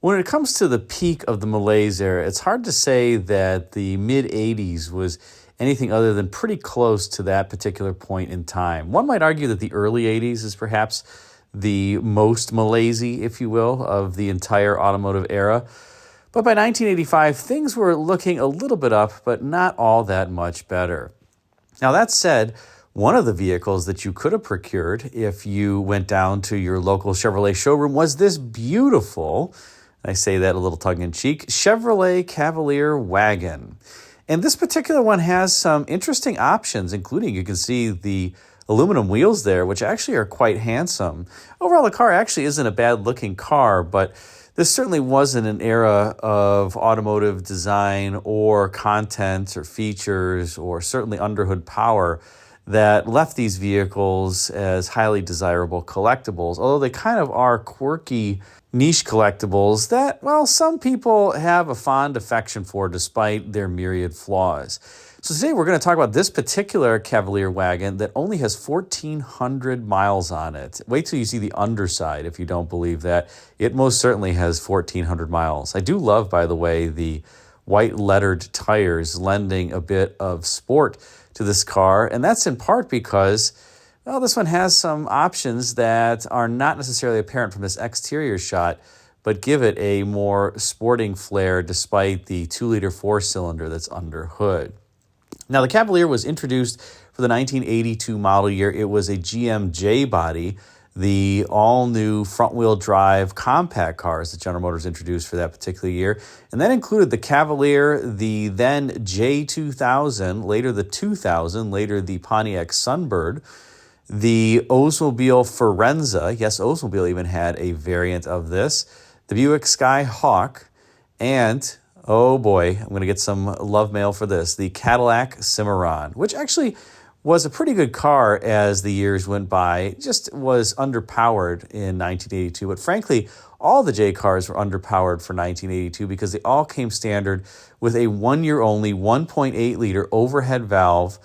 When it comes to the peak of the malaise era, it's hard to say that the mid-'80s was anything other than pretty close to that particular point in time. One might argue that the early '80s is perhaps the most malaise-y, if you will, of the entire automotive era. But by 1985, things were looking a little bit up, but not all that much better. Now, that said, one of the vehicles that you could have procured if you went down to your local Chevrolet showroom was this beautiful, I say that a little tongue-in-cheek, Chevrolet Cavalier Wagon. And this particular one has some interesting options, including you can see the aluminum wheels there, which actually are quite handsome. Overall, the car actually isn't a bad-looking car, but this certainly wasn't an era of automotive design or content or features or certainly underhood power that left these vehicles as highly desirable collectibles, although they kind of are quirky niche collectibles that, well, some people have a fond affection for despite their myriad flaws. So today we're going to talk about this particular Cavalier wagon that only has 1,400 miles on it. Wait till you see the underside if you don't believe that. It most certainly has 1,400 miles. I do love, by the way, the white lettered tires lending a bit of sport to this car, and that's in part because, well, this one has some options that are not necessarily apparent from this exterior shot, but give it a more sporting flair despite the 2-liter 4-cylinder that's under hood. Now, the Cavalier was introduced for the 1982 model year. It was a GMJ body, the all-new front-wheel drive compact cars that General Motors introduced for that particular year. And that included the Cavalier, the then J2000, later the 2000, later the Pontiac Sunbird, the Oldsmobile Forenza. Yes, Oldsmobile even had a variant of this. The Buick Skyhawk, and oh boy, I'm going to get some love mail for this, the Cadillac Cimarron, which actually was a pretty good car as the years went by. It just was underpowered in 1982. But frankly, all the J cars were underpowered for 1982 because they all came standard with a one-year-only 1.8-liter overhead valve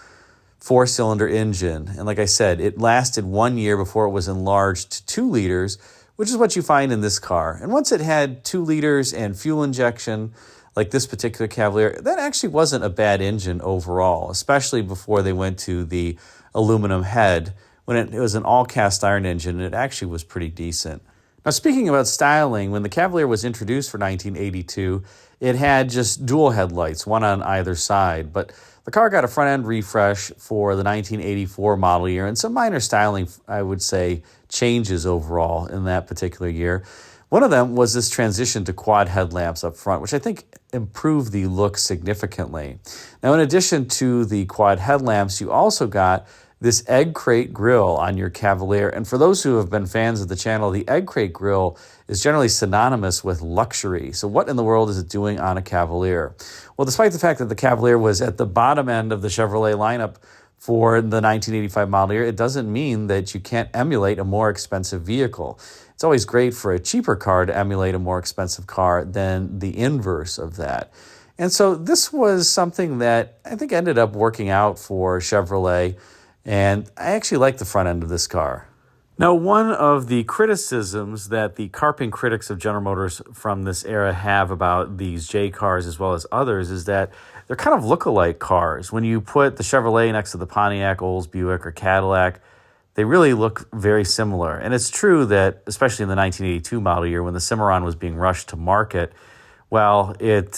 4-cylinder engine. And like I said, it lasted 1 year before it was enlarged to 2 liters, which is what you find in this car. And once it had 2 liters and fuel injection, like this particular Cavalier, that actually wasn't a bad engine overall, especially before they went to the aluminum head. When it was an all-cast iron engine, it actually was pretty decent. Now, speaking about styling, when the Cavalier was introduced for 1982, it had just dual headlights, one on either side, but the car got a front-end refresh for the 1984 model year and some minor styling, I would say, changes overall in that particular year. One of them was this transition to quad headlamps up front, which I think improved the look significantly. Now, in addition to the quad headlamps, you also got this egg crate grille on your Cavalier. And for those who have been fans of the channel, the egg crate grille is generally synonymous with luxury. So what in the world is it doing on a Cavalier? Well, despite the fact that the Cavalier was at the bottom end of the Chevrolet lineup for the 1985 model year, it doesn't mean that you can't emulate a more expensive vehicle. It's always great for a cheaper car to emulate a more expensive car than the inverse of that. And so this was something that I think ended up working out for Chevrolet, and I actually like the front end of this car. Now, one of the criticisms that the carping critics of General Motors from this era have about these J cars as well as others is that they're kind of look-alike cars. When you put the Chevrolet next to the Pontiac, Olds, Buick, or Cadillac, they really look very similar. And it's true that, especially in the 1982 model year, when the Cimarron was being rushed to market, well, it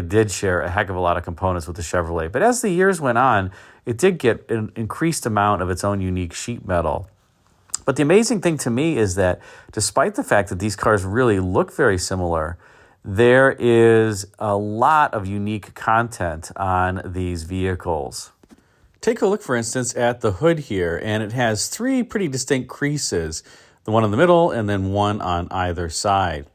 did share a heck of a lot of components with the Chevrolet. But as the years went on, it did get an increased amount of its own unique sheet metal. But the amazing thing to me is that despite the fact that these cars really look very similar, there is a lot of unique content on these vehicles. Take a look, for instance, at the hood here, and it has 3 pretty distinct creases, the one in the middle and then one on either side.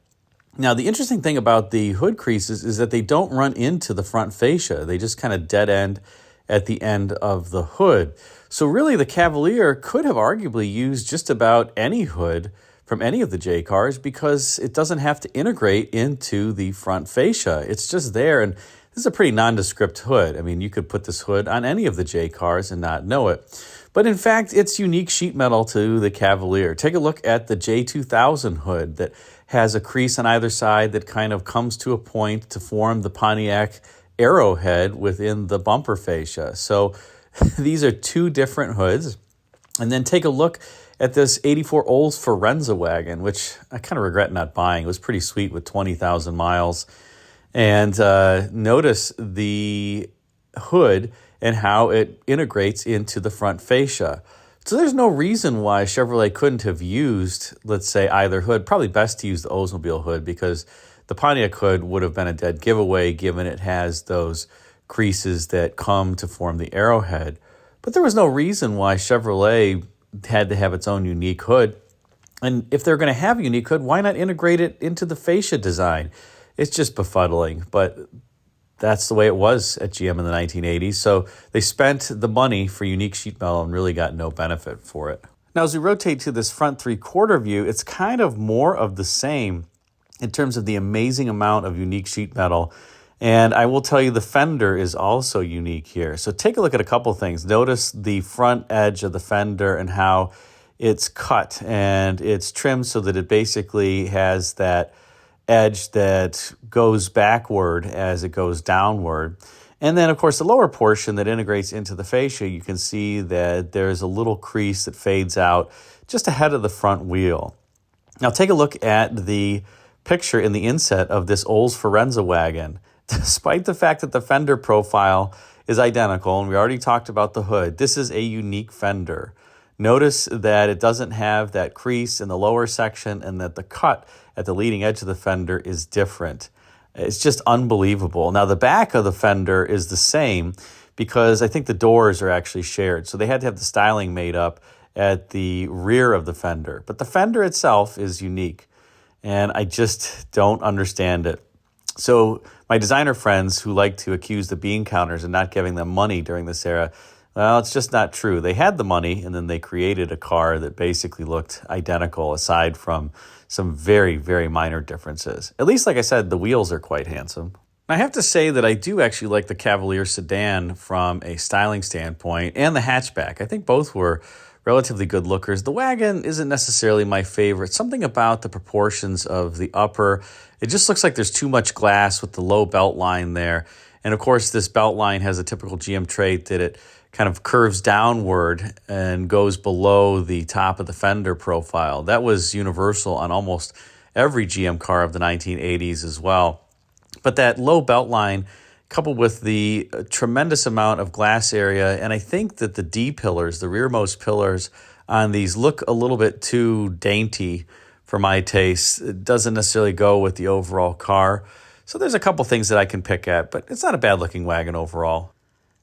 Now, the interesting thing about the hood creases is that they don't run into the front fascia. They just kind of dead end at the end of the hood. So really, the Cavalier could have arguably used just about any hood from any of the J cars because it doesn't have to integrate into the front fascia. It's just there, and this is a pretty nondescript hood. I mean, you could put this hood on any of the J cars and not know it. But in fact, it's unique sheet metal to the Cavalier. Take a look at the J2000 hood that has a crease on either side that kind of comes to a point to form the Pontiac arrowhead within the bumper fascia. So these are two different hoods. And then take a look at this 84 Olds Forenza wagon, which I kind of regret not buying. It was pretty sweet with 20,000 miles. And notice the hood and how it integrates into the front fascia. So there's no reason why Chevrolet couldn't have used, let's say, either hood. Probably best to use the Oldsmobile hood because the Pontiac hood would have been a dead giveaway given it has those creases that come to form the arrowhead. But there was no reason why Chevrolet had to have its own unique hood. And if they're going to have a unique hood, why not integrate it into the fascia design? It's just befuddling, but that's the way it was at GM in the 1980s. So they spent the money for unique sheet metal and really got no benefit for it. Now, as we rotate to this front three-quarter view, it's kind of more of the same in terms of the amazing amount of unique sheet metal. And I will tell you the fender is also unique here. So take a look at a couple things. Notice the front edge of the fender and how it's cut and it's trimmed so that it basically has that edge that goes backward as it goes downward. And then, of course, the lower portion that integrates into the fascia, you can see that there's a little crease that fades out just ahead of the front wheel. Now, take a look at the picture in the inset of this Olds Forenza wagon. Despite the fact that the fender profile is identical, and we already talked about the hood, this is a unique fender. Notice that it doesn't have that crease in the lower section and that the cut at the leading edge of the fender is different. It's just unbelievable. Now, the back of the fender is the same because I think the doors are actually shared. So they had to have the styling made up at the rear of the fender. But the fender itself is unique, and I just don't understand it. So my designer friends who like to accuse the bean counters of not giving them money during this era, well, it's just not true. They had the money, and then they created a car that basically looked identical aside from some very, very minor differences. At least, like I said, the wheels are quite handsome. I have to say that I do actually like the Cavalier sedan from a styling standpoint and the hatchback. I think both were relatively good lookers. The wagon isn't necessarily my favorite. Something about the proportions of the upper, it just looks like there's too much glass with the low belt line there. And of course, this belt line has a typical GM trait that it kind of curves downward and goes below the top of the fender profile. That was universal on almost every GM car of the 1980s as well. But that low belt line, coupled with the tremendous amount of glass area, and I think that the D pillars, the rearmost pillars on these, look a little bit too dainty for my taste. It doesn't necessarily go with the overall car. So there's a couple things that I can pick at, but it's not a bad-looking wagon overall.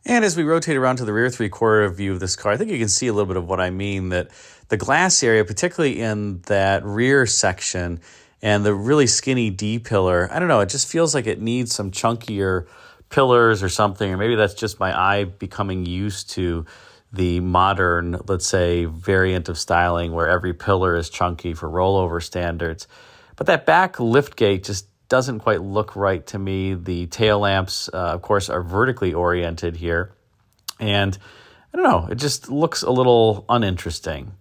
And as we rotate around to the rear three-quarter view of this car, I think you can see a little bit of what I mean, that the glass area, particularly in that rear section and the really skinny D pillar, I don't know, it just feels like it needs some chunkier pillars or something, or maybe that's just my eye becoming used to the modern, let's say, variant of styling where every pillar is chunky for rollover standards. But that back liftgate just doesn't quite look right to me. The tail lamps, of course, are vertically oriented here. And I don't know, it just looks a little uninteresting.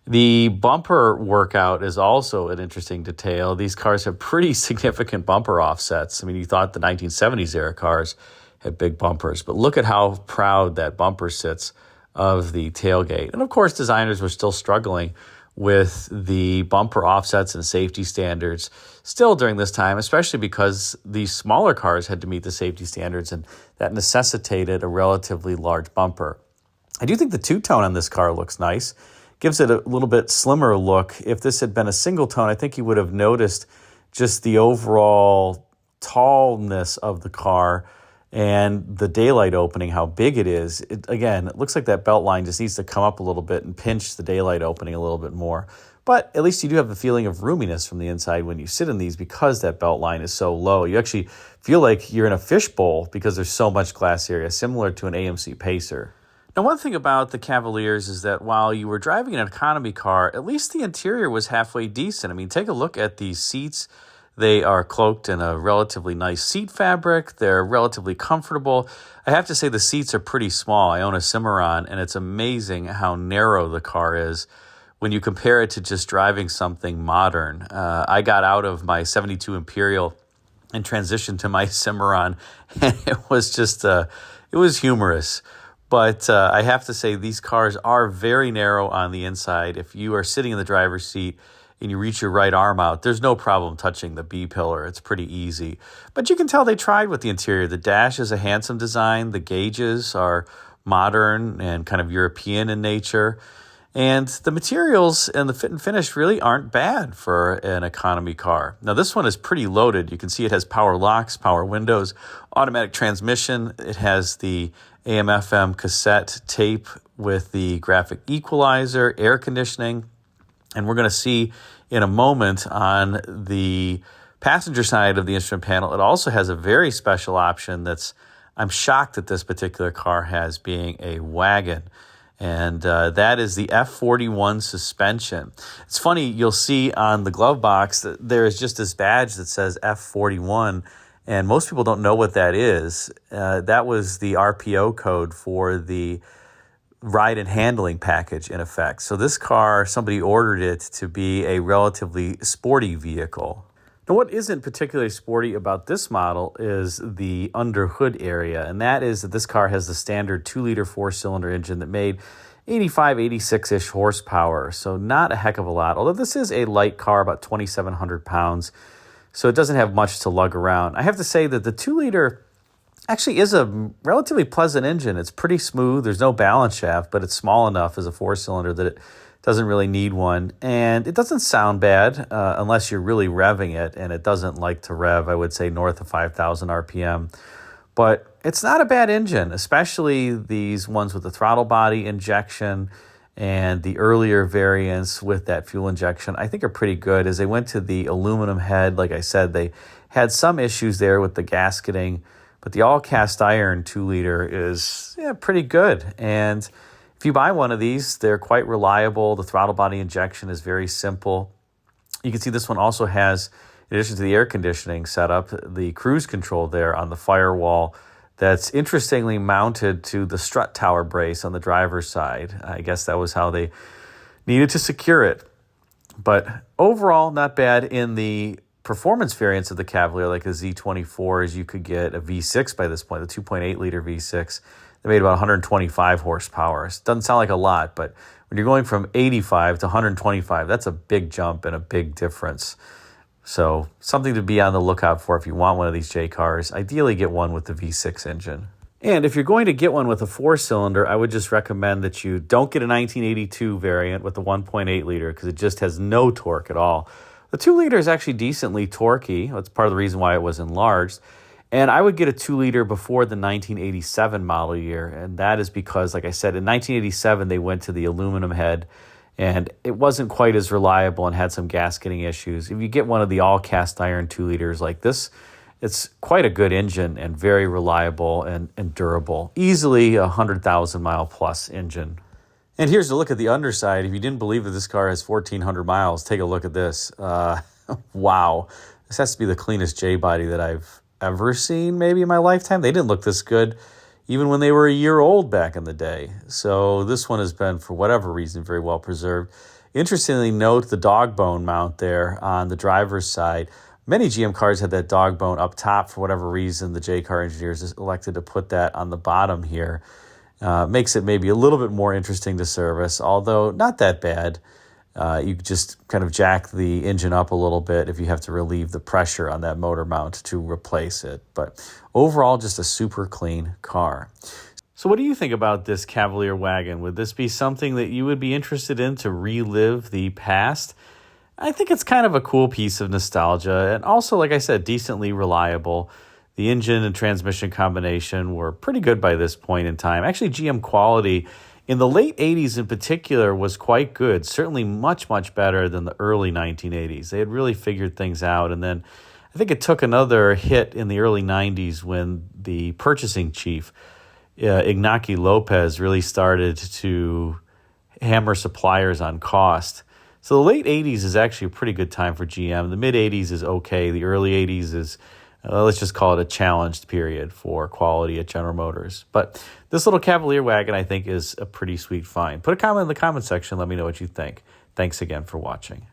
The bumper workout is also an interesting detail. These cars have pretty significant bumper offsets. I mean, you thought the 1970s era cars had big bumpers, but look at how proud that bumper sits of the tailgate. And of course, designers were still struggling with the bumper offsets and safety standards still during this time, especially because these smaller cars had to meet the safety standards, and that necessitated a relatively large bumper. I do think the two-tone on this car looks nice. Gives it a little bit slimmer look. If this had been a single tone, I think you would have noticed just the overall tallness of the car and the daylight opening, how big it is. Again, it looks like that belt line just needs to come up a little bit and pinch the daylight opening a little bit more. But at least you do have the feeling of roominess from the inside when you sit in these because that belt line is so low. You actually feel like you're in a fishbowl because there's so much glass area, similar to an AMC Pacer. Now, one thing about the Cavaliers is that while you were driving an economy car, at least the interior was halfway decent. I mean, take a look at these seats. They are cloaked in a relatively nice seat fabric. They're relatively comfortable. I have to say the seats are pretty small. I own a Cimarron, and it's amazing how narrow the car is when you compare it to just driving something modern. I got out of my 72 Imperial and transitioned to my Cimarron, and it was just, it was humorous. But I have to say, these cars are very narrow on the inside. If you are sitting in the driver's seat and you reach your right arm out, there's no problem touching the B-pillar. It's pretty easy. But you can tell they tried with the interior. The dash is a handsome design. The gauges are modern and kind of European in nature. And the materials and the fit and finish really aren't bad for an economy car. Now, this one is pretty loaded. You can see it has power locks, power windows, automatic transmission. It has the AM/FM cassette tape with the graphic equalizer, air conditioning. And we're going to see in a moment on the passenger side of the instrument panel, it also has a very special option that's, I'm shocked that this particular car has, being a wagon. And that is the F41 suspension. It's funny, you'll see on the glove box that there is just this badge that says F41, and most people don't know what that is. That was the RPO code for the ride and handling package, in effect. So this car, somebody ordered it to be a relatively sporty vehicle. Now, what isn't particularly sporty about this model is the under hood area, and that is that this car has the standard 2-liter 4-cylinder engine that made 85, 86-ish horsepower, so not a heck of a lot, although this is a light car, about 2,700 pounds, so it doesn't have much to lug around. I have to say that the 2-liter actually is a relatively pleasant engine. It's pretty smooth. There's no balance shaft, but it's small enough as a 4-cylinder that it doesn't really need one. And it doesn't sound bad unless you're really revving it, and it doesn't like to rev, I would say, north of 5,000 RPM. But it's not a bad engine, especially these ones with the throttle body injection and the earlier variants with that fuel injection, I think are pretty good. As they went to the aluminum head, like I said, they had some issues there with the gasketing, but the all cast iron 2-liter is pretty good. And if you buy one of these, they're quite reliable. The throttle body injection is very simple. You can see this one also has, in addition to the air conditioning setup, the cruise control there on the firewall that's interestingly mounted to the strut tower brace on the driver's side. I guess that was how they needed to secure it. But overall, not bad. In the performance variants of the Cavalier, like a Z24s, you could get a V6 by this point, the 2.8-liter V6. They made about 125 horsepower. It doesn't sound like a lot, but when you're going from 85 to 125, that's a big jump and a big difference. So something to be on the lookout for if you want one of these J cars. Ideally, get one with the V6 engine. And if you're going to get one with a 4-cylinder, I would just recommend that you don't get a 1982 variant with the 1.8-liter because it just has no torque at all. The 2-liter is actually decently torquey. That's part of the reason why it was enlarged. And I would get a 2-liter before the 1987 model year, and that is because, like I said, in 1987 they went to the aluminum head, and it wasn't quite as reliable and had some gasketing issues. If you get one of the all-cast iron 2-liters like this, it's quite a good engine and very reliable and durable. Easily a 100,000-mile-plus engine. And here's a look at the underside. If you didn't believe that this car has 1,400 miles, take a look at this. Wow. This has to be the cleanest J-body that I've ever seen maybe in my lifetime. They didn't look this good even when they were a year old back in the day. So this one has been, for whatever reason, very well preserved. Interestingly, note the dog bone mount there on the driver's side. Many GM cars had that dog bone up top. For whatever reason, the J-car engineers elected to put that on the bottom here. Makes it maybe a little bit more interesting to service, although not that bad. You just kind of jack the engine up a little bit if you have to relieve the pressure on that motor mount to replace it. But overall, just a super clean car. So what do you think about this Cavalier Wagon? Would this be something that you would be interested in to relive the past? I think it's kind of a cool piece of nostalgia, and also, like I said, decently reliable. The engine and transmission combination were pretty good by this point in time. Actually, GM quality in the late 80s in particular was quite good, certainly much, much better than the early 1980s. They had really figured things out. And then I think it took another hit in the early 90s when the purchasing chief, Iñaki Lopez, really started to hammer suppliers on cost. So the late 80s is actually a pretty good time for GM. The mid 80s is okay. The early 80s is let's just call it a challenged period for quality at General Motors. But this little Cavalier wagon, I think, is a pretty sweet find. Put a comment in the comment section. Let me know what you think. Thanks again for watching.